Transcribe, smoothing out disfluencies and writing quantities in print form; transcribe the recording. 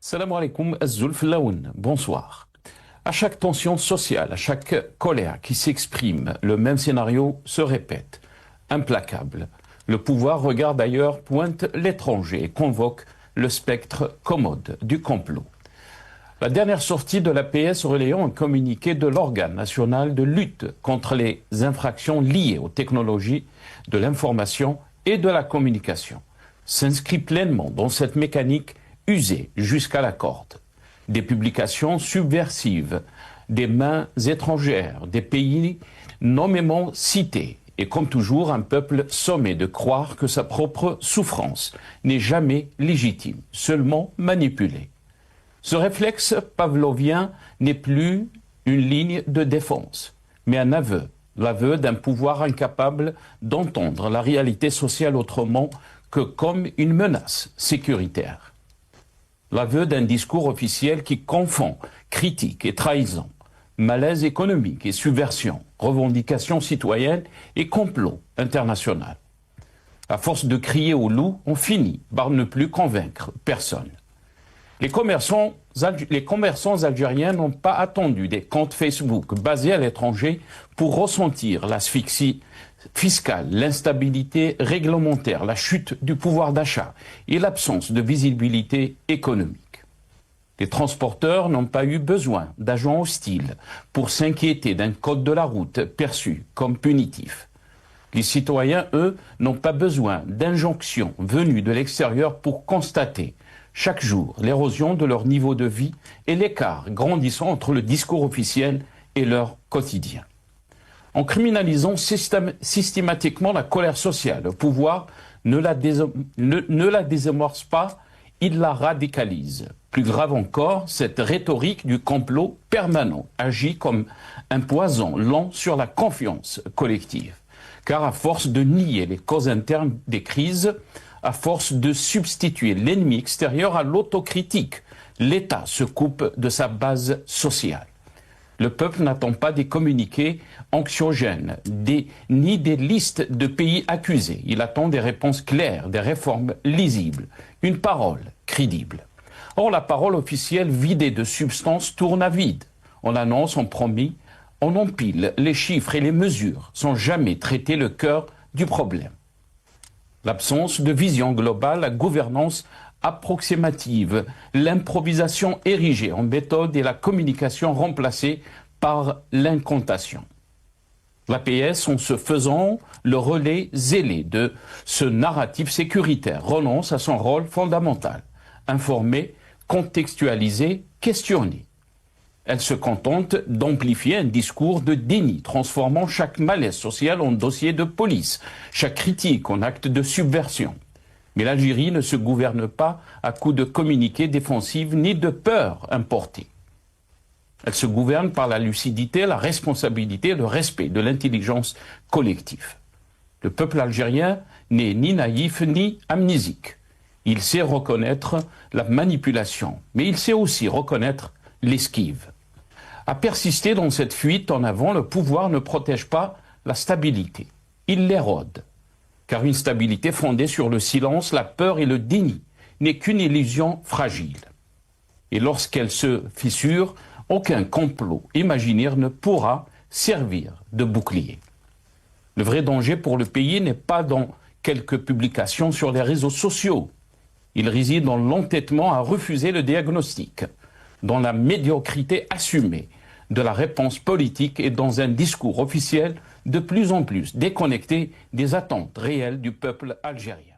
Salam alaikum, Zulf Laoun, bonsoir. À chaque tension sociale, à chaque colère qui s'exprime, le même scénario se répète. Implacable. Le pouvoir regarde ailleurs, pointe l'étranger et convoque le spectre commode du complot. La dernière sortie de l'APS relayant un communiqué de l'organe national de lutte contre les infractions liées aux technologies de l'information et de la communication s'inscrit pleinement dans cette mécanique usée jusqu'à la corde. Des publications subversives, des mains étrangères, des pays nommément cités, et comme toujours un peuple sommé de croire que sa propre souffrance n'est jamais légitime, seulement manipulée. Ce réflexe pavlovien n'est plus une ligne de défense, mais un aveu, l'aveu d'un pouvoir incapable d'entendre la réalité sociale autrement que comme une menace sécuritaire. L'aveu d'un discours officiel qui confond critique et trahison, malaise économique et subversion, revendications citoyennes et complot international. À force de crier au loup, on finit par ne plus convaincre personne. Les commerçants algériens n'ont pas attendu des comptes Facebook basés à l'étranger pour ressentir l'asphyxie fiscale, l'instabilité réglementaire, la chute du pouvoir d'achat et l'absence de visibilité économique. Les transporteurs n'ont pas eu besoin d'agents hostiles pour s'inquiéter d'un code de la route perçu comme punitif. Les citoyens, eux, n'ont pas besoin d'injonctions venues de l'extérieur pour constater chaque jour l'érosion de leur niveau de vie et l'écart grandissant entre le discours officiel et leur quotidien. En criminalisant systématiquement la colère sociale, le pouvoir ne la désamorce pas, il la radicalise. Plus grave encore, cette rhétorique du complot permanent agit comme un poison lent sur la confiance collective. Car à force de nier les causes internes des crises, à force de substituer l'ennemi extérieur à l'autocritique, l'État se coupe de sa base sociale. Le peuple n'attend pas des communiqués anxiogènes, ni des listes de pays accusés. Il attend des réponses claires, des réformes lisibles, une parole crédible. Or, la parole officielle vidée de substance tourne à vide. On annonce, on promet, on empile les chiffres et les mesures sans jamais traiter le cœur du problème. L'absence de vision globale, la gouvernance approximative, l'improvisation érigée en méthode et la communication remplacée par l'incantation. L'APS, en se faisant le relais zélé de ce narratif sécuritaire, renonce à son rôle fondamental, informer, contextualiser, questionner. Elle se contente d'amplifier un discours de déni, transformant chaque malaise social en dossier de police, chaque critique en acte de subversion. Mais l'Algérie ne se gouverne pas à coups de communiqués défensifs ni de peur importée. Elle se gouverne par la lucidité, la responsabilité, le respect de l'intelligence collective. Le peuple algérien n'est ni naïf ni amnésique. Il sait reconnaître la manipulation, mais il sait aussi reconnaître l'esquive. À persister dans cette fuite en avant, le pouvoir ne protège pas la stabilité. Il l'érode. Car une stabilité fondée sur le silence, la peur et le déni n'est qu'une illusion fragile. Et lorsqu'elle se fissure, aucun complot imaginaire ne pourra servir de bouclier. Le vrai danger pour le pays n'est pas dans quelques publications sur les réseaux sociaux. Il réside dans l'entêtement à refuser le diagnostic, dans la médiocrité assumée de la réponse politique et dans un discours officiel de plus en plus déconnecté des attentes réelles du peuple algérien.